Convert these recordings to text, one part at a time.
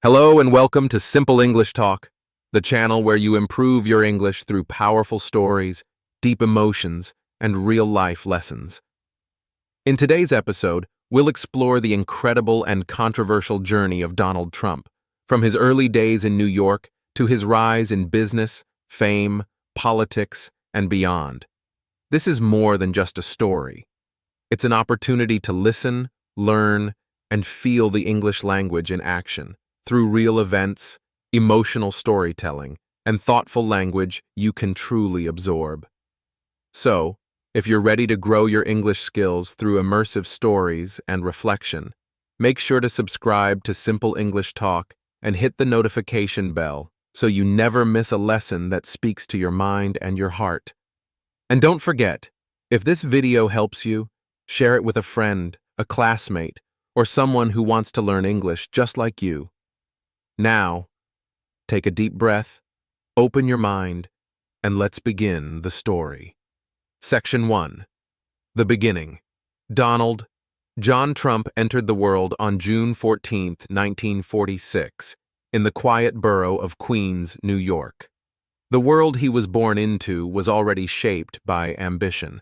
Hello and welcome to Simple English Talk, the channel where you improve your English through powerful stories, deep emotions, and real-life lessons. In today's episode, we'll explore the incredible and controversial journey of Donald Trump, from his early days in New York to his rise in business, fame, politics, and beyond. This is more than just a story. It's an opportunity to listen, learn, and feel the English language in action. Through real events, emotional storytelling, and thoughtful language you can truly absorb. So, if you're ready to grow your English skills through immersive stories and reflection, make sure to subscribe to Simple English Talk and hit the notification bell so you never miss a lesson that speaks to your mind and your heart. And don't forget, if this video helps you, share it with a friend, a classmate, or someone who wants to learn English just like you. Now, take a deep breath, open your mind, and let's begin the story. Section 1. The Beginning. John Trump entered the world on June 14, 1946, in the quiet borough of Queens, New York. The world he was born into was already shaped by ambition.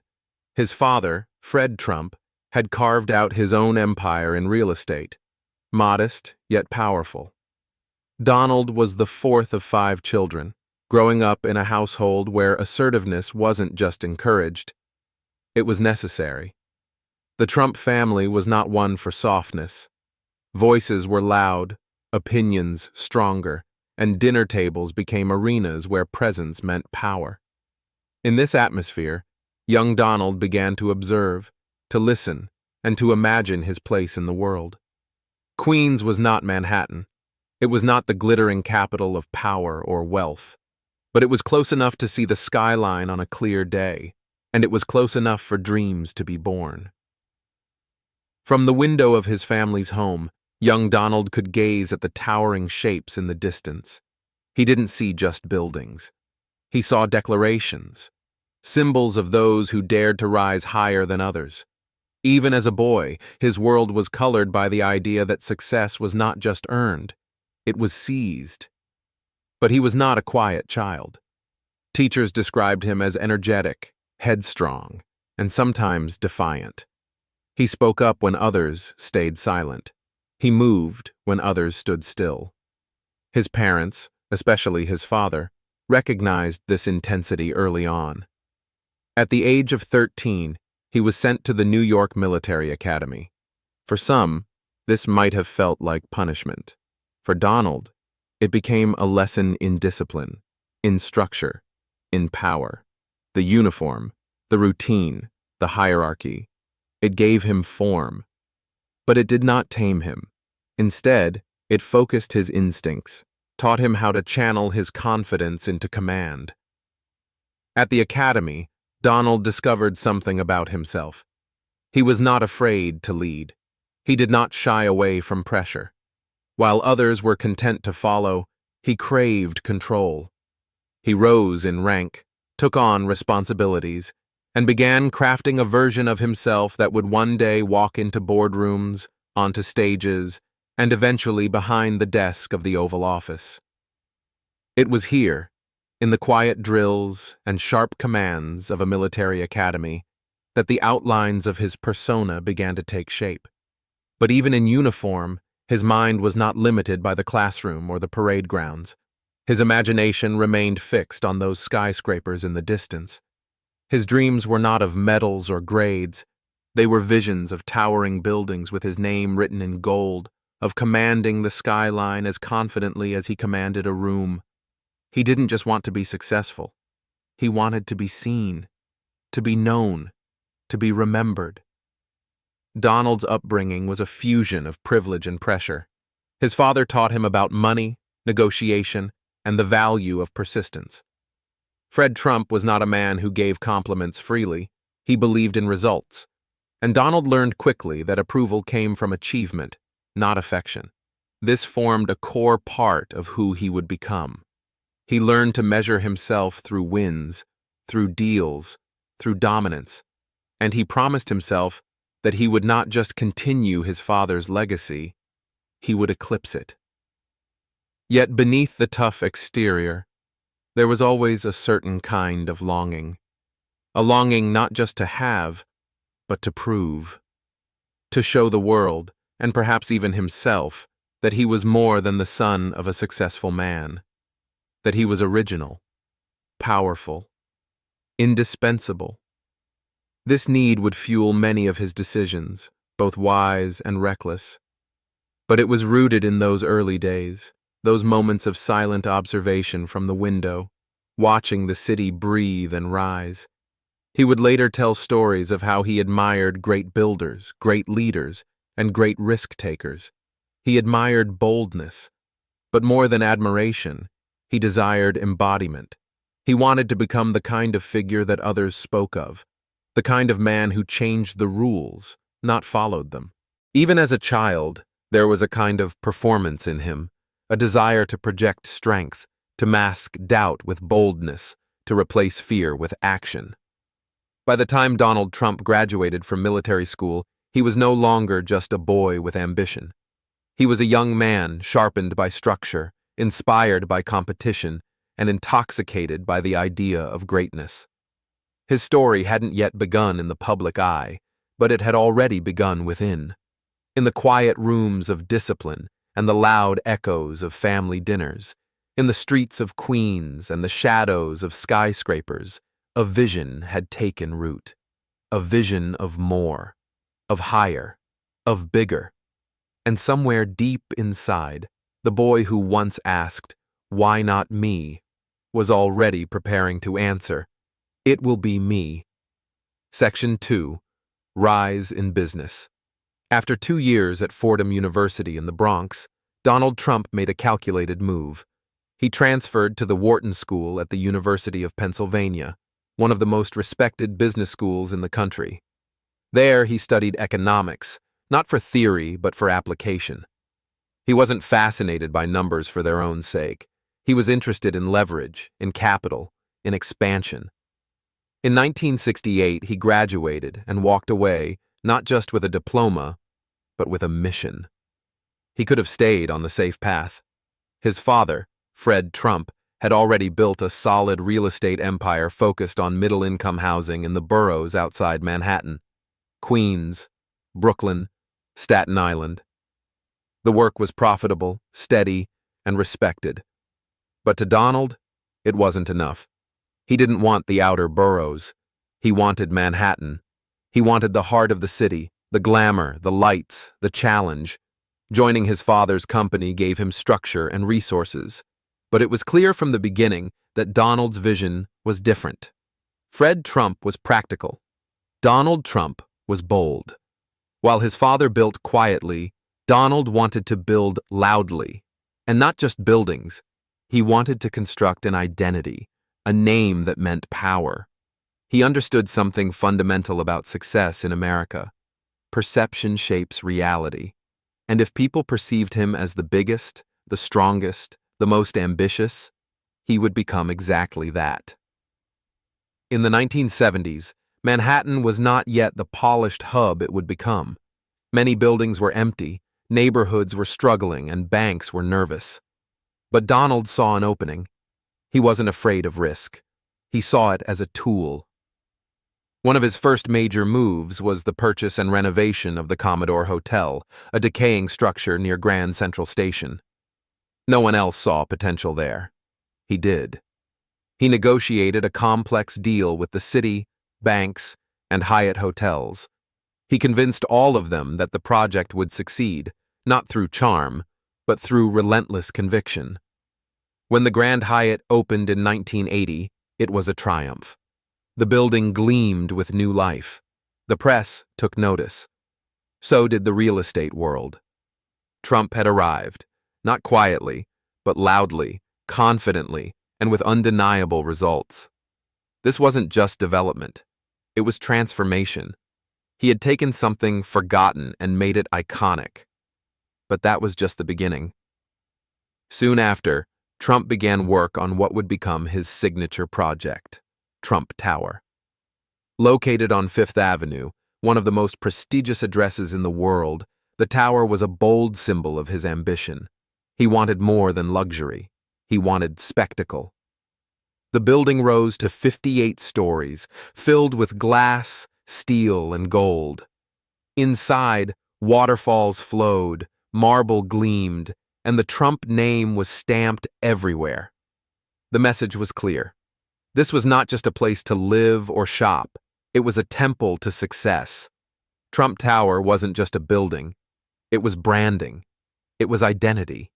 His father, Fred Trump, had carved out his own empire in real estate, modest yet powerful. Donald was the fourth of 5 children, growing up in a household where assertiveness wasn't just encouraged, it was necessary. The Trump family was not one for softness. Voices were loud, opinions stronger, and dinner tables became arenas where presence meant power. In this atmosphere, young Donald began to observe, to listen, and to imagine his place in the world. Queens was not Manhattan. It was not the glittering capital of power or wealth, but it was close enough to see the skyline on a clear day, and it was close enough for dreams to be born. From the window of his family's home, young Donald could gaze at the towering shapes in the distance. He didn't see just buildings. He saw declarations, symbols of those who dared to rise higher than others. Even as a boy, his world was colored by the idea that success was not just earned, it was seized. But he was not a quiet child. Teachers described him as energetic, headstrong, and sometimes defiant. He spoke up when others stayed silent. He moved when others stood still. His parents, especially his father, recognized this intensity early on. At the age of 13, he was sent to the New York Military Academy. For some, this might have felt like punishment. For Donald, it became a lesson in discipline, in structure, in power. The uniform, the routine, the hierarchy. It gave him form. But it did not tame him. Instead, it focused his instincts, taught him how to channel his confidence into command. At the academy, Donald discovered something about himself. He was not afraid to lead. He did not shy away from pressure. While others were content to follow, he craved control. He rose in rank, took on responsibilities, and began crafting a version of himself that would one day walk into boardrooms, onto stages, and eventually behind the desk of the Oval Office. It was here, in the quiet drills and sharp commands of a military academy, that the outlines of his persona began to take shape. But even in uniform, his mind was not limited by the classroom or the parade grounds. His imagination remained fixed on those skyscrapers in the distance. His dreams were not of medals or grades. They were visions of towering buildings with his name written in gold, of commanding the skyline as confidently as he commanded a room. He didn't just want to be successful. He wanted to be seen, to be known, to be remembered. Donald's upbringing was a fusion of privilege and pressure. His father taught him about money, negotiation, and the value of persistence. Fred Trump was not a man who gave compliments freely. He believed in results. And Donald learned quickly that approval came from achievement, not affection. This formed a core part of who he would become. He learned to measure himself through wins, through deals, through dominance, and he promised himself that he would not just continue his father's legacy, he would eclipse it. Yet beneath the tough exterior, there was always a certain kind of longing. A longing not just to have, but to prove. To show the world, and perhaps even himself, that he was more than the son of a successful man. That he was original, powerful, indispensable. This need would fuel many of his decisions, both wise and reckless. But it was rooted in those early days, those moments of silent observation from the window, watching the city breathe and rise. He would later tell stories of how he admired great builders, great leaders, and great risk-takers. He admired boldness, but more than admiration, he desired embodiment. He wanted to become the kind of figure that others spoke of, the kind of man who changed the rules, not followed them. Even as a child, there was a kind of performance in him, a desire to project strength, to mask doubt with boldness, to replace fear with action. By the time Donald Trump graduated from military school, he was no longer just a boy with ambition. He was a young man sharpened by structure, inspired by competition, and intoxicated by the idea of greatness. His story hadn't yet begun in the public eye, but it had already begun within. In the quiet rooms of discipline and the loud echoes of family dinners, in the streets of Queens and the shadows of skyscrapers, a vision had taken root. A vision of more, of higher, of bigger. And somewhere deep inside, the boy who once asked, "Why not me?" was already preparing to answer, "It will be me." Section 2. Rise in Business. After 2 years at Fordham University in the Bronx, Donald Trump made a calculated move. He transferred to the Wharton School at the University of Pennsylvania, one of the most respected business schools in the country. There he studied economics, not for theory but for application. He wasn't fascinated by numbers for their own sake. He was interested in leverage, in capital, in expansion. In 1968, he graduated and walked away, not just with a diploma, but with a mission. He could have stayed on the safe path. His father, Fred Trump, had already built a solid real estate empire focused on middle-income housing in the boroughs outside Manhattan: Queens, Brooklyn, Staten Island. The work was profitable, steady, and respected. But to Donald, it wasn't enough. He didn't want the outer boroughs. He wanted Manhattan. He wanted the heart of the city, the glamour, the lights, the challenge. Joining his father's company gave him structure and resources. But it was clear from the beginning that Donald's vision was different. Fred Trump was practical. Donald Trump was bold. While his father built quietly, Donald wanted to build loudly. And not just buildings. He wanted to construct an identity, a name that meant power. He understood something fundamental about success in America. Perception shapes reality. And if people perceived him as the biggest, the strongest, the most ambitious, he would become exactly that. In the 1970s, Manhattan was not yet the polished hub it would become. Many buildings were empty, neighborhoods were struggling, and banks were nervous. But Donald saw an opening. He wasn't afraid of risk. He saw it as a tool. One of his first major moves was the purchase and renovation of the Commodore Hotel, a decaying structure near Grand Central Station. No one else saw potential there. He did. He negotiated a complex deal with the city, banks, and Hyatt hotels. He convinced all of them that the project would succeed, not through charm, but through relentless conviction. When the Grand Hyatt opened in 1980, it was a triumph. The building gleamed with new life. The press took notice. So did the real estate world. Trump had arrived, not quietly, but loudly, confidently, and with undeniable results. This wasn't just development. It was transformation. He had taken something forgotten and made it iconic. But that was just the beginning. Soon after, Trump began work on what would become his signature project, Trump Tower. Located on Fifth Avenue, one of the most prestigious addresses in the world, the tower was a bold symbol of his ambition. He wanted more than luxury. He wanted spectacle. The building rose to 58 stories, filled with glass, steel, and gold. Inside, waterfalls flowed, marble gleamed, and the Trump name was stamped everywhere. The message was clear. This was not just a place to live or shop. It was a temple to success. Trump Tower wasn't just a building. It was branding. It was identity.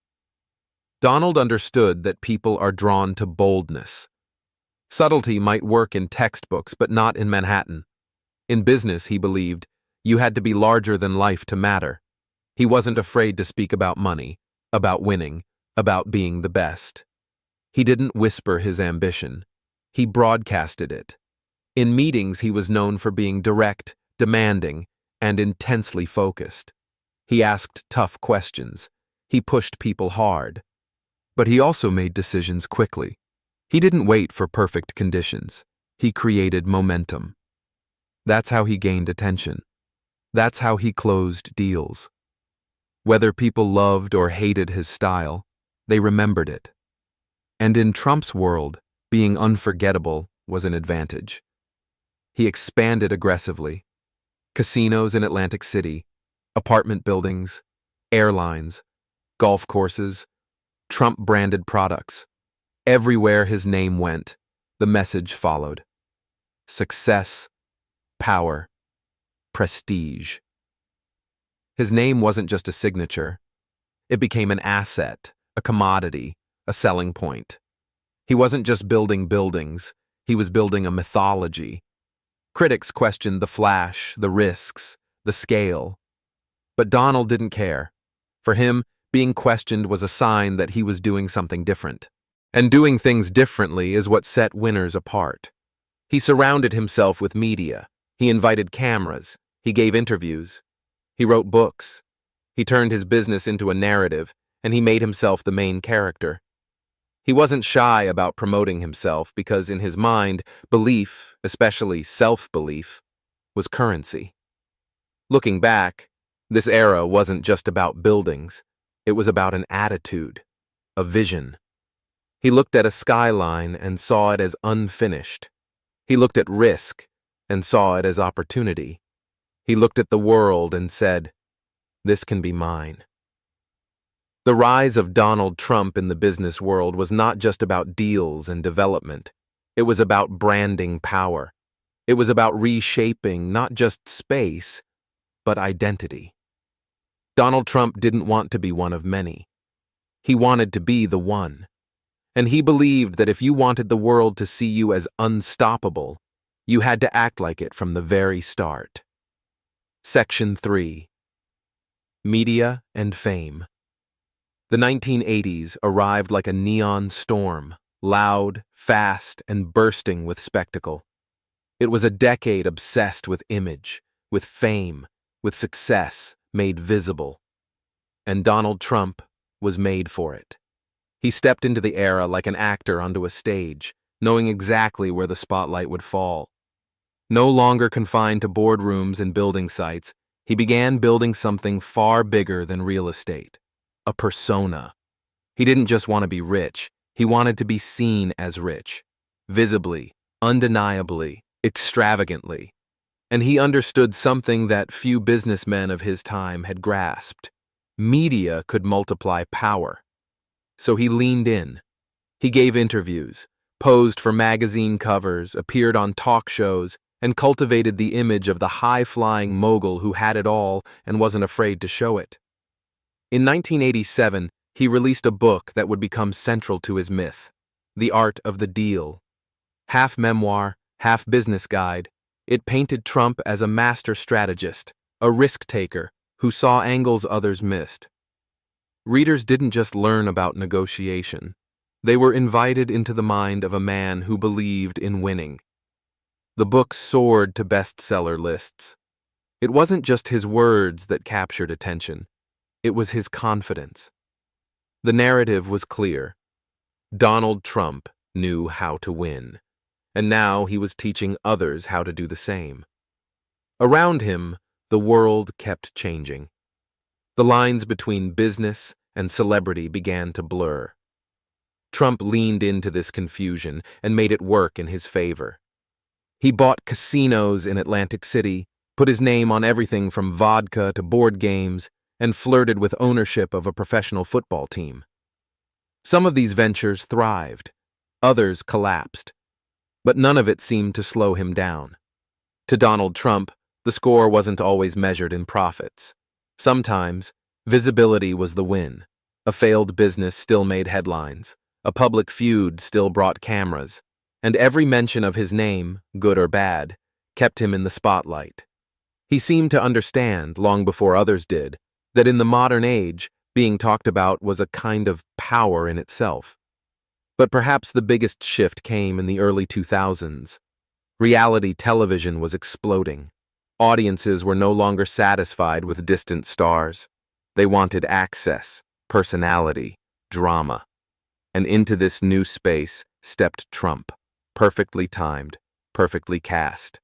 Donald understood that people are drawn to boldness. Subtlety might work in textbooks, but not in Manhattan. In business, he believed, you had to be larger than life to matter. He wasn't afraid to speak about money, about winning, about being the best. He didn't whisper his ambition. He broadcasted it. In meetings, he was known for being direct, demanding, and intensely focused. He asked tough questions. He pushed people hard. But he also made decisions quickly. He didn't wait for perfect conditions. He created momentum. That's how he gained attention. That's how he closed deals. Whether people loved or hated his style, they remembered it. And in Trump's world, being unforgettable was an advantage. He expanded aggressively. Casinos in Atlantic City, apartment buildings, airlines, golf courses, Trump-branded products. Everywhere his name went, the message followed. Success, power, prestige. His name wasn't just a signature. It became an asset, a commodity, a selling point. He wasn't just building buildings, he was building a mythology. Critics questioned the flash, the risks, the scale. But Donald didn't care. For him, being questioned was a sign that he was doing something different. And doing things differently is what set winners apart. He surrounded himself with media. He invited cameras. He gave interviews. He wrote books. He turned his business into a narrative, and he made himself the main character. He wasn't shy about promoting himself because in his mind, belief, especially self-belief, was currency. Looking back, this era wasn't just about buildings. It was about an attitude, a vision. He looked at a skyline and saw it as unfinished. He looked at risk and saw it as opportunity. He looked at the world and said, "This can be mine." The rise of Donald Trump in the business world was not just about deals and development. It was about branding power. It was about reshaping not just space, but identity. Donald Trump didn't want to be one of many. He wanted to be the one. And he believed that if you wanted the world to see you as unstoppable, you had to act like it from the very start. Section 3. Media and Fame. The 1980s arrived like a neon storm, loud, fast, and bursting with spectacle. It was a decade obsessed with image, with fame, with success made visible. And Donald Trump was made for it. He stepped into the era like an actor onto a stage, knowing exactly where the spotlight would fall. No longer confined to boardrooms and building sites, he began building something far bigger than real estate. A persona. He didn't just want to be rich, he wanted to be seen as rich. Visibly, undeniably, extravagantly. And he understood something that few businessmen of his time had grasped. Media could multiply power. So he leaned in. He gave interviews, posed for magazine covers, appeared on talk shows, and cultivated the image of the high-flying mogul who had it all and wasn't afraid to show it. In 1987, he released a book that would become central to his myth, The Art of the Deal. Half memoir, half business guide, it painted Trump as a master strategist, a risk-taker who saw angles others missed. Readers didn't just learn about negotiation. They were invited into the mind of a man who believed in winning. The book soared to bestseller lists. It wasn't just his words that captured attention. It was his confidence. The narrative was clear. Donald Trump knew how to win, and now he was teaching others how to do the same. Around him, the world kept changing. The lines between business and celebrity began to blur. Trump leaned into this confusion and made it work in his favor. He bought casinos in Atlantic City, put his name on everything from vodka to board games, and flirted with ownership of a professional football team. Some of these ventures thrived, others collapsed, but none of it seemed to slow him down. To Donald Trump, the score wasn't always measured in profits. Sometimes, visibility was the win. A failed business still made headlines, a public feud still brought cameras, and every mention of his name, good or bad, kept him in the spotlight. He seemed to understand, long before others did, that in the modern age, being talked about was a kind of power in itself. But perhaps the biggest shift came in the early 2000s. Reality television was exploding. Audiences were no longer satisfied with distant stars. They wanted access, personality, drama. And into this new space stepped Trump, perfectly timed, perfectly cast.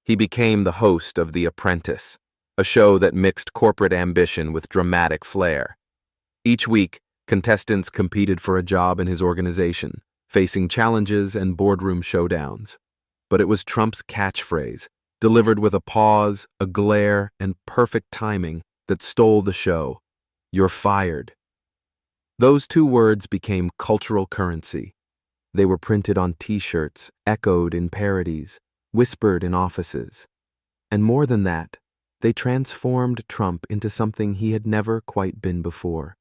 He became the host of The Apprentice, a show that mixed corporate ambition with dramatic flair. Each week, contestants competed for a job in his organization, facing challenges and boardroom showdowns. But it was Trump's catchphrase, delivered with a pause, a glare, and perfect timing, that stole the show. "You're fired." Those two words became cultural currency. They were printed on T-shirts, echoed in parodies, whispered in offices. And more than that, they transformed Trump into something he had never quite been before.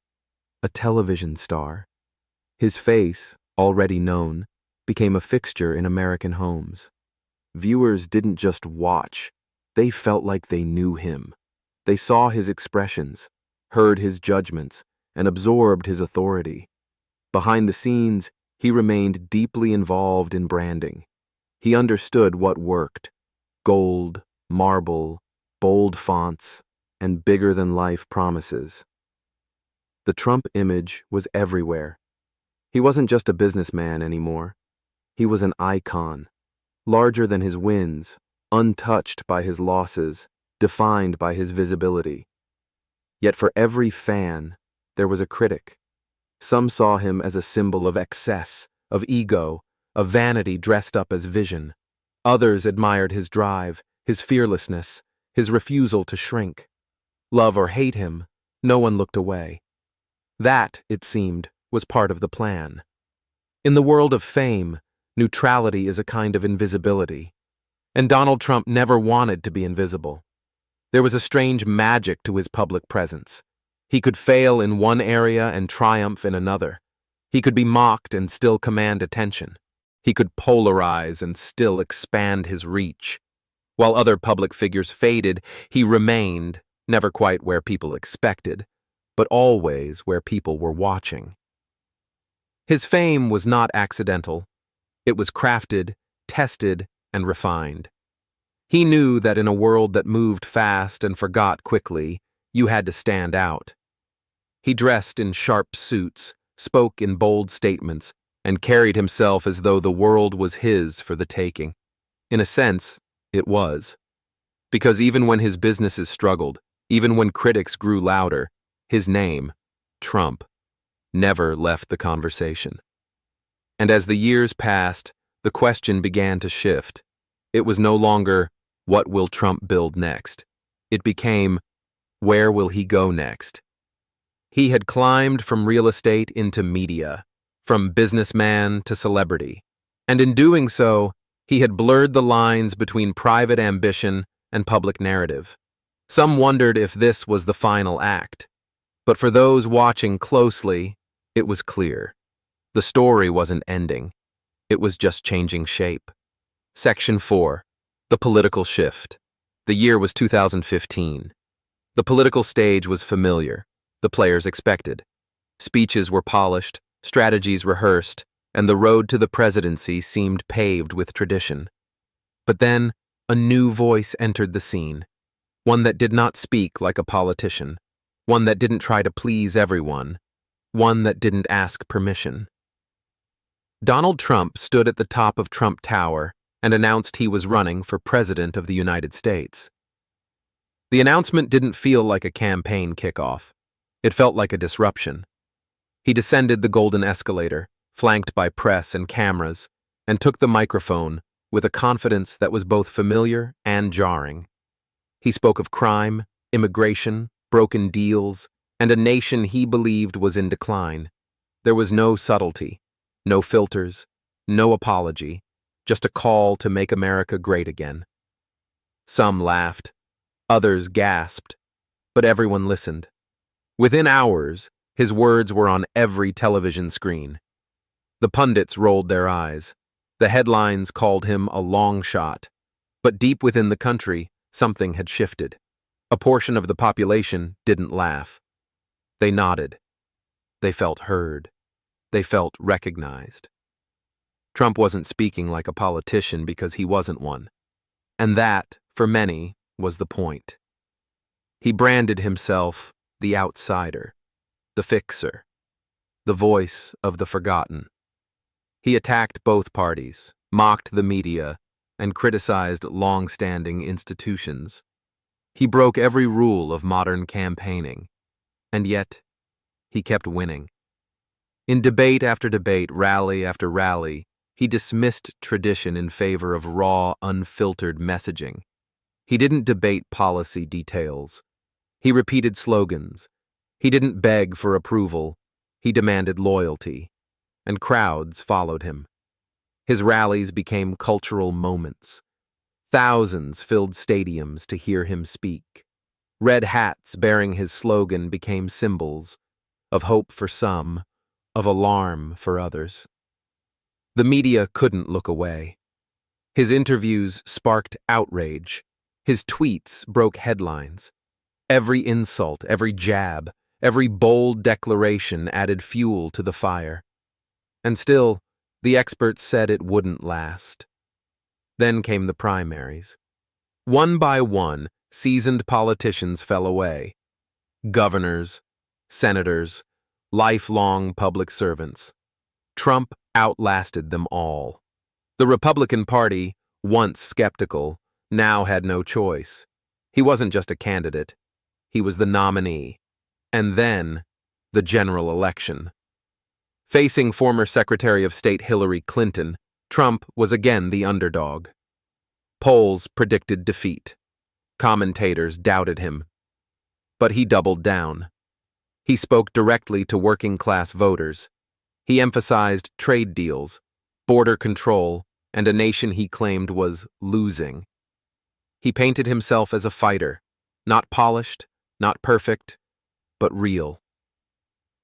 A television star. His face, already known, became a fixture in American homes. Viewers didn't just watch, they felt like they knew him. They saw his expressions, heard his judgments, and absorbed his authority. Behind the scenes, he remained deeply involved in branding. He understood what worked: gold, marble, bold fonts, and bigger-than-life promises. The Trump image was everywhere. He wasn't just a businessman anymore. He was an icon, larger than his wins, untouched by his losses, defined by his visibility. Yet for every fan, there was a critic. Some saw him as a symbol of excess, of ego, of vanity dressed up as vision. Others admired his drive, his fearlessness, his refusal to shrink. Love or hate him, no one looked away. That, it seemed, was part of the plan. In the world of fame, neutrality is a kind of invisibility. And Donald Trump never wanted to be invisible. There was a strange magic to his public presence. He could fail in one area and triumph in another. He could be mocked and still command attention. He could polarize and still expand his reach. While other public figures faded, he remained, never quite where people expected, but always where people were watching. His fame was not accidental. It was crafted, tested, and refined. He knew that in a world that moved fast and forgot quickly, you had to stand out. He dressed in sharp suits, spoke in bold statements, and carried himself as though the world was his for the taking. In a sense, it was. Because even when his businesses struggled, even when critics grew louder, his name, Trump, never left the conversation. And as the years passed, the question began to shift. It was no longer, what will Trump build next? It became, where will he go next? He had climbed from real estate into media, from businessman to celebrity. And in doing so, he had blurred the lines between private ambition and public narrative. Some wondered if this was the final act. But for those watching closely, it was clear. The story wasn't ending. It was just changing shape. Section 4. The political shift. The year was 2015. The political stage was familiar. The players expected. Speeches were polished, strategies rehearsed, and the road to the presidency seemed paved with tradition. But then, a new voice entered the scene. One that did not speak like a politician. One that didn't try to please everyone. One that didn't ask permission. Donald Trump stood at the top of Trump Tower and announced he was running for President of the United States. The announcement didn't feel like a campaign kickoff. It felt like a disruption. He descended the golden escalator, flanked by press and cameras, and took the microphone with a confidence that was both familiar and jarring. He spoke of crime, immigration, broken deals, and a nation he believed was in decline. There was no subtlety, no filters, no apology, just a call to make America great again. Some laughed, others gasped, but everyone listened. Within hours, his words were on every television screen. The pundits rolled their eyes. The headlines called him a long shot. But deep within the country, something had shifted. A portion of the population didn't laugh. They nodded. They felt heard. They felt recognized. Trump wasn't speaking like a politician because he wasn't one. And that, for many, was the point. He branded himself the outsider, the fixer, the voice of the forgotten. He attacked both parties, mocked the media, and criticized long-standing institutions. He broke every rule of modern campaigning, and yet he kept winning. In debate after debate, rally after rally, he dismissed tradition in favor of raw, unfiltered messaging. He didn't debate policy details. He repeated slogans. He didn't beg for approval. He demanded loyalty. And crowds followed him. His rallies became cultural moments. Thousands filled stadiums to hear him speak. Red hats bearing his slogan became symbols of hope for some, of alarm for others. The media couldn't look away. His interviews sparked outrage. His tweets broke headlines. Every insult, every jab, every bold declaration added fuel to the fire. And still, the experts said it wouldn't last. Then came the primaries. One by one, seasoned politicians fell away. Governors, senators, lifelong public servants. Trump outlasted them all. The Republican Party, once skeptical, now had no choice. He wasn't just a candidate. He was the nominee. And then, the general election. Facing former Secretary of State Hillary Clinton, Trump was again the underdog. Polls predicted defeat. Commentators doubted him. But he doubled down. He spoke directly to working-class voters. He emphasized trade deals, border control, and a nation he claimed was losing. He painted himself as a fighter, not polished, not perfect, but real.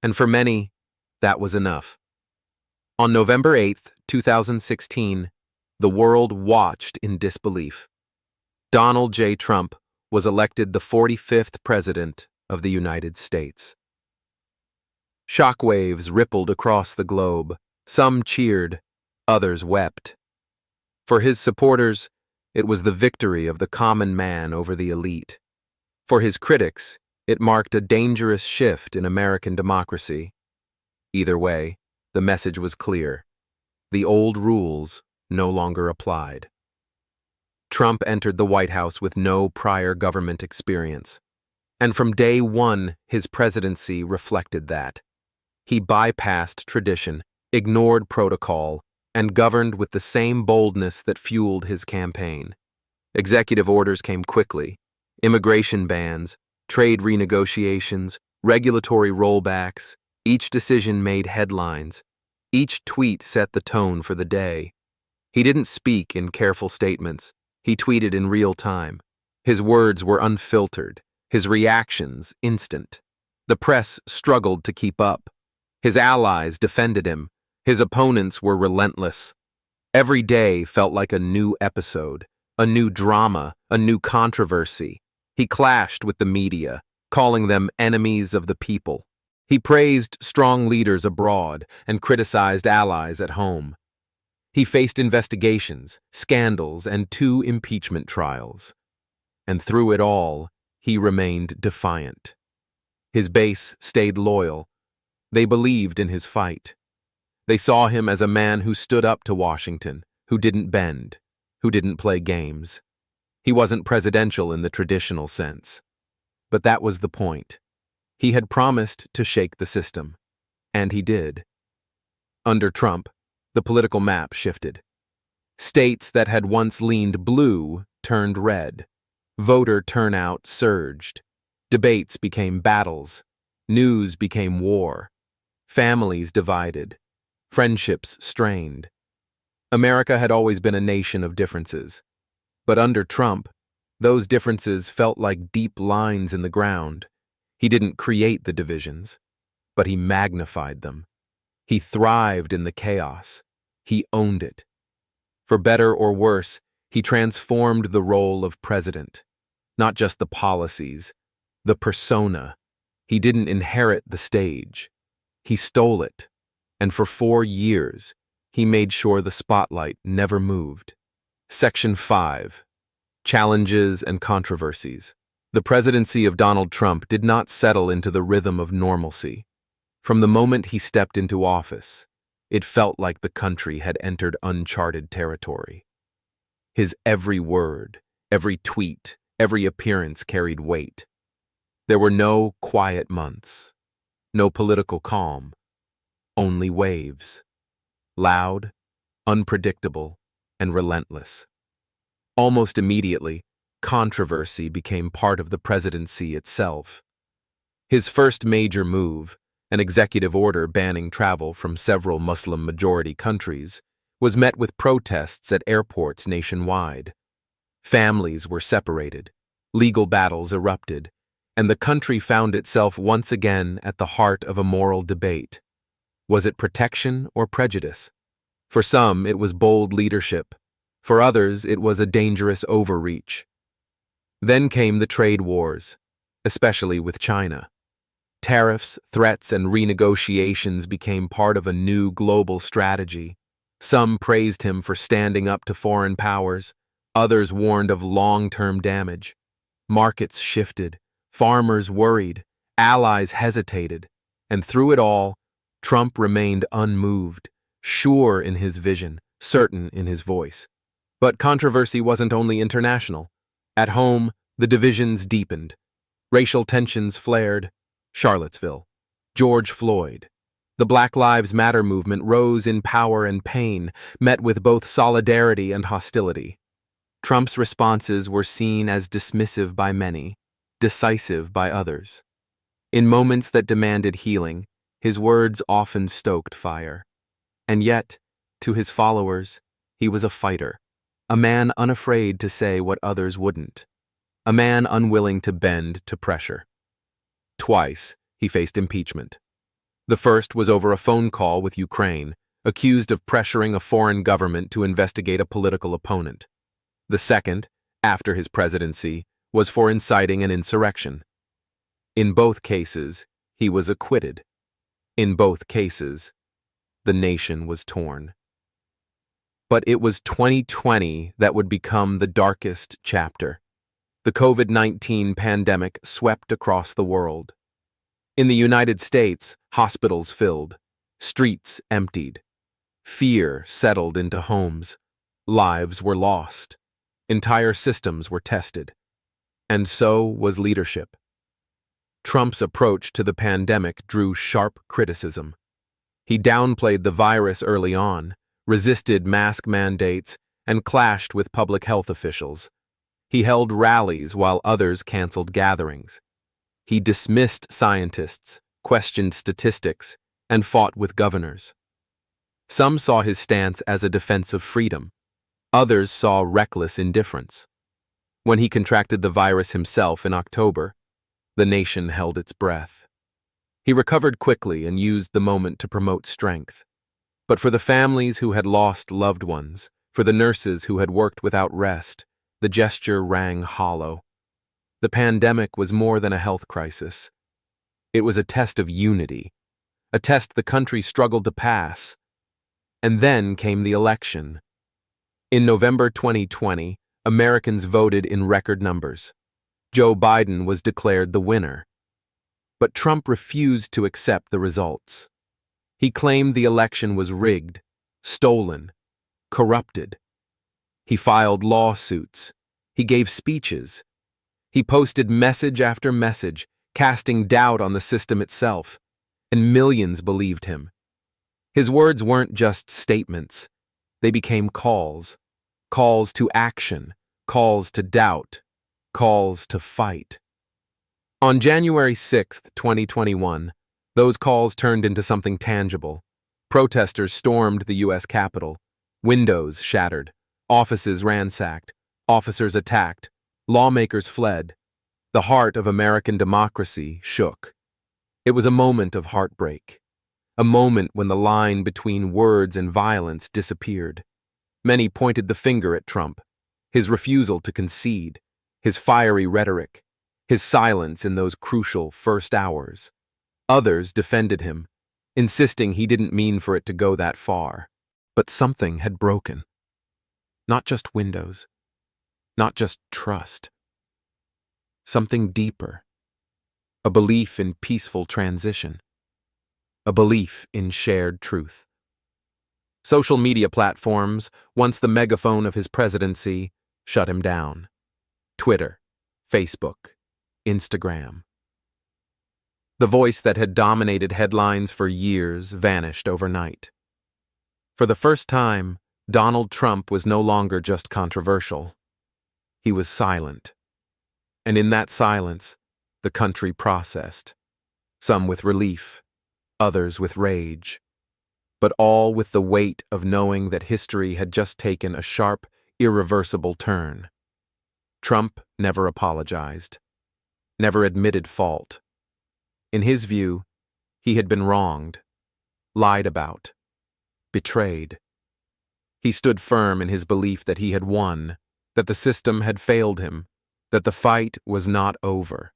And for many, that was enough. On November 8, 2016, the world watched in disbelief. Donald J. Trump was elected the 45th President of the United States. Shockwaves rippled across the globe. Some cheered, others wept. For his supporters, it was the victory of the common man over the elite. For his critics, it marked a dangerous shift in American democracy. Either way, the message was clear. The old rules no longer applied. Trump entered the White House with no prior government experience. And from day one, his presidency reflected that. He bypassed tradition, ignored protocol, and governed with the same boldness that fueled his campaign. Executive orders came quickly. Immigration bans, trade renegotiations, regulatory rollbacks. Each decision made headlines. Each tweet set the tone for the day. He didn't speak in careful statements. He tweeted in real time. His words were unfiltered, his reactions instant. The press struggled to keep up. His allies defended him. His opponents were relentless. Every day felt like a new episode, a new drama, a new controversy. He clashed with the media, calling them enemies of the people. He praised strong leaders abroad and criticized allies at home. He faced investigations, scandals, and 2 impeachment trials. And through it all, he remained defiant. His base stayed loyal. They believed in his fight. They saw him as a man who stood up to Washington, who didn't bend, who didn't play games. He wasn't presidential in the traditional sense. But that was the point. He had promised to shake the system, and he did. Under Trump, the political map shifted. States that had once leaned blue turned red. Voter turnout surged. Debates became battles. News became war. Families divided. Friendships strained. America had always been a nation of differences. But under Trump, those differences felt like deep lines in the ground. He didn't create the divisions, but he magnified them. He thrived in the chaos. He owned it. For better or worse, he transformed the role of president. Not just the policies, the persona. He didn't inherit the stage. He stole it. And for 4 years, he made sure the spotlight never moved. Section 5. Challenges and controversies. The presidency of Donald Trump did not settle into the rhythm of normalcy. From the moment he stepped into office, it felt like the country had entered uncharted territory. His every word, every tweet, every appearance carried weight. There were no quiet months, no political calm, only waves. Loud, unpredictable, and relentless. Almost immediately, controversy became part of the presidency itself. His first major move, an executive order banning travel from several Muslim-majority countries, was met with protests at airports nationwide. Families were separated, legal battles erupted, and the country found itself once again at the heart of a moral debate. Was it protection or prejudice? For some, it was bold leadership. For others, it was a dangerous overreach. Then came the trade wars, especially with China. Tariffs, threats, and renegotiations became part of a new global strategy. Some praised him for standing up to foreign powers. Others warned of long-term damage. Markets shifted. Farmers worried. Allies hesitated. And through it all, Trump remained unmoved, sure in his vision, certain in his voice. But controversy wasn't only international. At home, the divisions deepened. Racial tensions flared. Charlottesville. George Floyd. The Black Lives Matter movement rose in power and pain, met with both solidarity and hostility. Trump's responses were seen as dismissive by many, decisive by others. In moments that demanded healing, his words often stoked fire. And yet, to his followers, he was a fighter, a man unafraid to say what others wouldn't, a man unwilling to bend to pressure. Twice, he faced impeachment. The first was over a phone call with Ukraine, accused of pressuring a foreign government to investigate a political opponent. The second, after his presidency, was for inciting an insurrection. In both cases, he was acquitted. In both cases, the nation was torn. But it was 2020 that would become the darkest chapter. The COVID-19 pandemic swept across the world. In the United States, hospitals filled, streets emptied. Fear settled into homes. Lives were lost. Entire systems were tested. And so was leadership. Trump's approach to the pandemic drew sharp criticism. He downplayed the virus early on, resisted mask mandates, and clashed with public health officials. He held rallies while others canceled gatherings. He dismissed scientists, questioned statistics, and fought with governors. Some saw his stance as a defense of freedom. Others saw reckless indifference. When he contracted the virus himself in October, the nation held its breath. He recovered quickly and used the moment to promote strength. But for the families who had lost loved ones, for the nurses who had worked without rest, the gesture rang hollow. The pandemic was more than a health crisis. It was a test of unity, a test the country struggled to pass. And then came the election. In November 2020, Americans voted in record numbers. Joe Biden was declared the winner. But Trump refused to accept the results. He claimed the election was rigged, stolen, corrupted. He filed lawsuits. He gave speeches. He posted message after message, casting doubt on the system itself, and millions believed him. His words weren't just statements. They became calls. Calls to action, calls to doubt, calls to fight. On January 6, 2021, those calls turned into something tangible. Protesters stormed the U.S. Capitol. Windows shattered. Offices ransacked. Officers attacked. Lawmakers fled. The heart of American democracy shook. It was a moment of heartbreak. A moment when the line between words and violence disappeared. Many pointed the finger at Trump, his refusal to concede, his fiery rhetoric, his silence in those crucial first hours. Others defended him, insisting he didn't mean for it to go that far. But something had broken. Not just windows, not just trust. Something deeper. A belief in peaceful transition. A belief in shared truth. Social media platforms, once the megaphone of his presidency, shut him down. Twitter, Facebook, Instagram. The voice that had dominated headlines for years vanished overnight. For the first time, Donald Trump was no longer just controversial. He was silent. And in that silence, the country processed. Some with relief, others with rage, but all with the weight of knowing that history had just taken a sharp, irreversible turn. Trump never apologized, never admitted fault. In his view, he had been wronged, lied about, betrayed. He stood firm in his belief that he had won, that the system had failed him, that the fight was not over.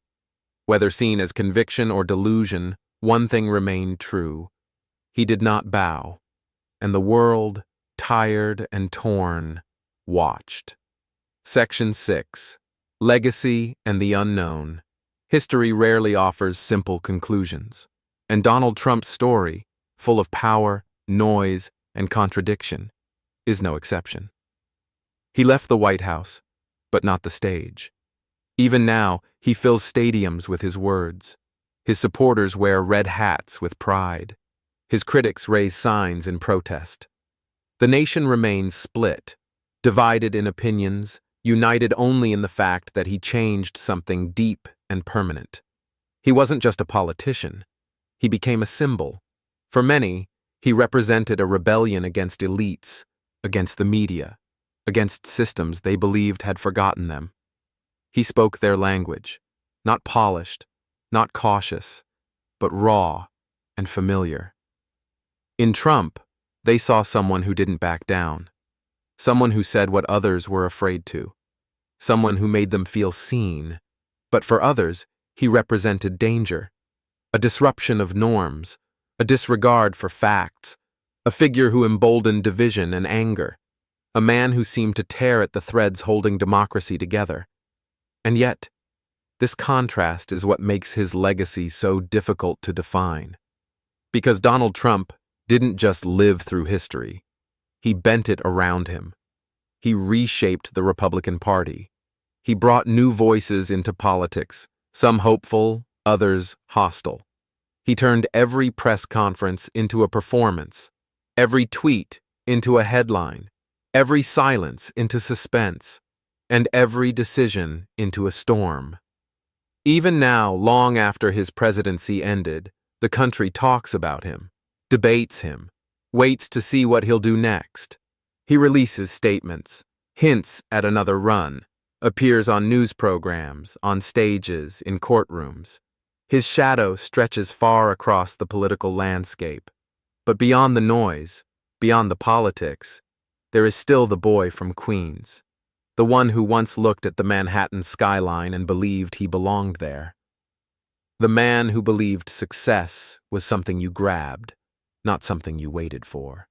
Whether seen as conviction or delusion, one thing remained true. He did not bow, and the world, tired and torn, watched. Section 6. Legacy and the Unknown. History rarely offers simple conclusions, and Donald Trump's story, full of power, noise, and contradiction, is no exception. He left the White House, but not the stage. Even now, he fills stadiums with his words. His supporters wear red hats with pride. His critics raise signs in protest. The nation remains split, divided in opinions, united only in the fact that he changed something deep and permanent. He wasn't just a politician. He became a symbol. For many, he represented a rebellion against elites, against the media, against systems they believed had forgotten them. He spoke their language, not polished, not cautious, but raw and familiar. In Trump, they saw someone who didn't back down, someone who said what others were afraid to, someone who made them feel seen. But for others, he represented danger, a disruption of norms, a disregard for facts, a figure who emboldened division and anger, a man who seemed to tear at the threads holding democracy together. And yet, this contrast is what makes his legacy so difficult to define. Because Donald Trump didn't just live through history, he bent it around him. He reshaped the Republican Party. He brought new voices into politics, some hopeful, others hostile. He turned every press conference into a performance, every tweet into a headline, every silence into suspense, and every decision into a storm. Even now, long after his presidency ended, the country talks about him, debates him, waits to see what he'll do next. He releases statements, hints at another run, appears on news programs, on stages, in courtrooms. His shadow stretches far across the political landscape. But beyond the noise, beyond the politics, there is still the boy from Queens, the one who once looked at the Manhattan skyline and believed he belonged there. The man who believed success was something you grabbed, not something you waited for.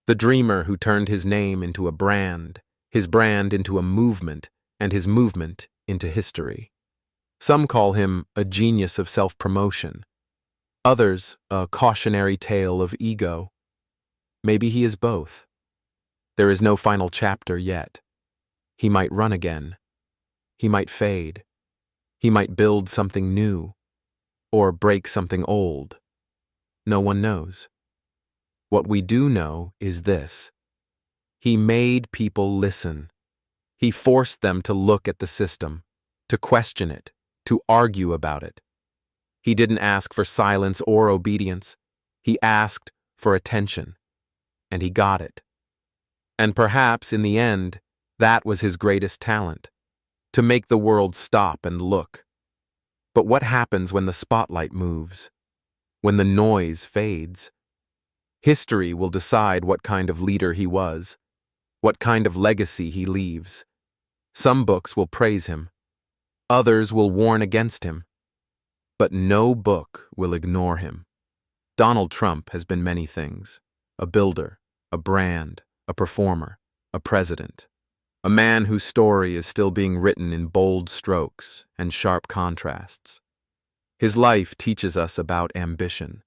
The dreamer who turned his name into a brand, his brand into a movement, and his movement into history. Some call him a genius of self-promotion, others a cautionary tale of ego. Maybe he is both. There is no final chapter yet. He might run again. He might fade. He might build something new, or break something old? No one knows. What we do know is this: he made people listen. He forced them to look at the system, to question it, to argue about it. He didn't ask for silence or obedience. He asked for attention, and he got it. And perhaps, in the end, that was his greatest talent: to make the world stop and look. But what happens when the spotlight moves? When the noise fades? History will decide what kind of leader he was, what kind of legacy he leaves. Some books will praise him. Others will warn against him. But no book will ignore him. Donald Trump has been many things: a builder, a brand, a performer, a president, a man whose story is still being written in bold strokes and sharp contrasts. His life teaches us about ambition,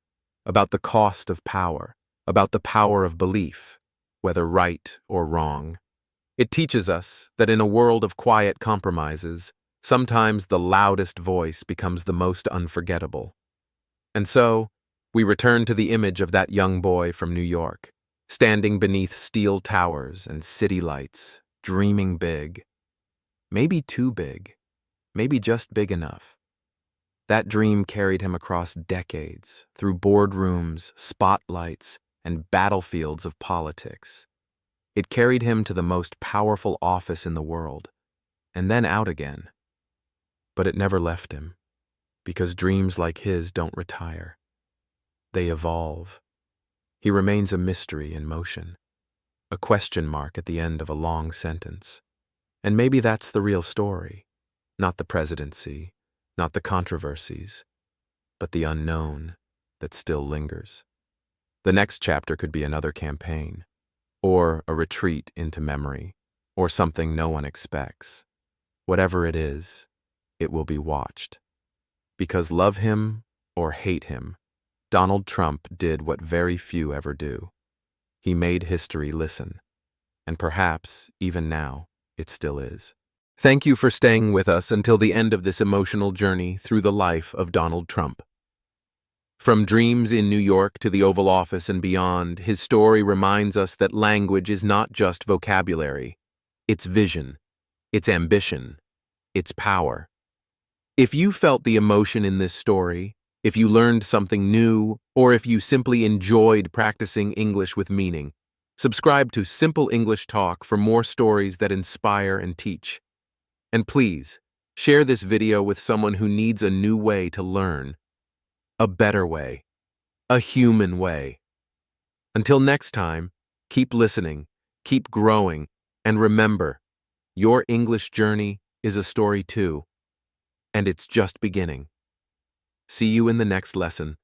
about the cost of power, about the power of belief, whether right or wrong. It teaches us that in a world of quiet compromises, sometimes the loudest voice becomes the most unforgettable. And so, we return to the image of that young boy from New York, standing beneath steel towers and city lights, dreaming big. Maybe too big, maybe just big enough. That dream carried him across decades, through boardrooms, spotlights, and battlefields of politics. It carried him to the most powerful office in the world, and then out again. But it never left him, because dreams like his don't retire. They evolve. He remains a mystery in motion, a question mark at the end of a long sentence. And maybe that's the real story: not the presidency, not the controversies, but the unknown that still lingers. The next chapter could be another campaign, or a retreat into memory, or something no one expects. Whatever it is, it will be watched. Because love him or hate him, Donald Trump did what very few ever do. He made history listen. And perhaps, even now, it still is. Thank you for staying with us until the end of this emotional journey through the life of Donald Trump. From dreams in New York to the Oval Office and beyond, his story reminds us that language is not just vocabulary. It's vision, it's ambition, it's power. If you felt the emotion in this story, if you learned something new, or if you simply enjoyed practicing English with meaning, subscribe to Simple English Talk for more stories that inspire and teach. And please, share this video with someone who needs a new way to learn. A better way. A human way. Until next time, keep listening, keep growing, and remember, your English journey is a story too, and it's just beginning. See you in the next lesson.